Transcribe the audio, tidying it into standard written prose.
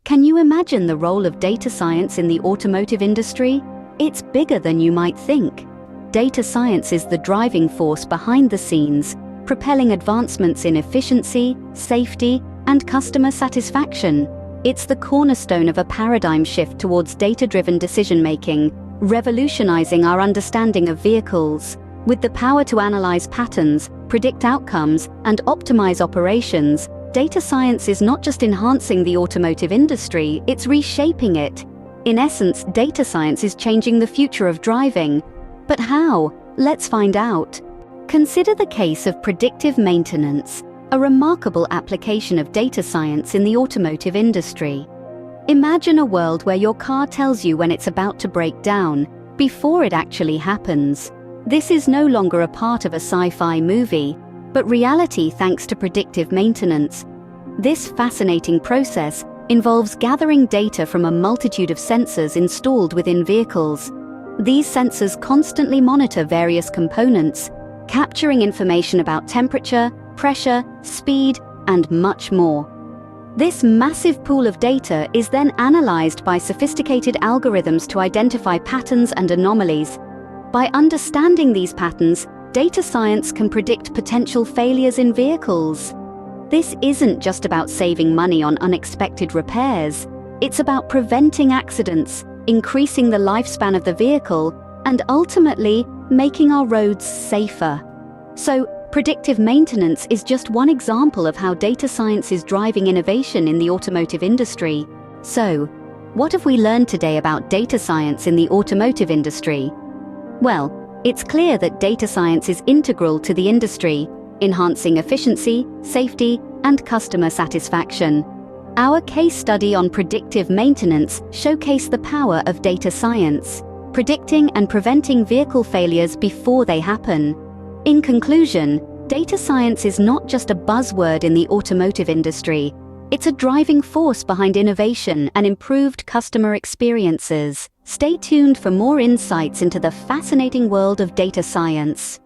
Can you imagine the role of data science in the automotive industry? It's bigger than you might think. Data science is the driving force behind the scenes, propelling advancements in efficiency, safety, and customer satisfaction. It's the cornerstone of a paradigm shift towards data-driven decision-making, revolutionizing our understanding of vehicles. With the power to analyze patterns, predict outcomes, and optimize operations, data science is not just enhancing the automotive industry, it's reshaping it. In essence, data science is changing the future of driving. But how? Let's find out. Consider the case of predictive maintenance, a remarkable application of data science in the automotive industry. Imagine a world where your car tells you when it's about to break down, before it actually happens. This is no longer a part of a sci-fi movie, but reality thanks to predictive maintenance. This fascinating process involves gathering data from a multitude of sensors installed within vehicles. These sensors constantly monitor various components, capturing information about temperature, pressure, speed, and much more. This massive pool of data is then analyzed by sophisticated algorithms to identify patterns and anomalies. By understanding these patterns, data science can predict potential failures in vehicles. This isn't just about saving money on unexpected repairs. It's about preventing accidents, increasing the lifespan of the vehicle, and ultimately making our roads safer. So, predictive maintenance is just one example of how data science is driving innovation in the automotive industry. So, what have we learned today about data science in the automotive industry? Well, it's clear that data science is integral to the industry, enhancing efficiency, safety, and customer satisfaction. Our case study on predictive maintenance showcased the power of data science, predicting and preventing vehicle failures before they happen. In conclusion, data science is not just a buzzword in the automotive industry. It's a driving force behind innovation and improved customer experiences. Stay tuned for more insights into the fascinating world of data science.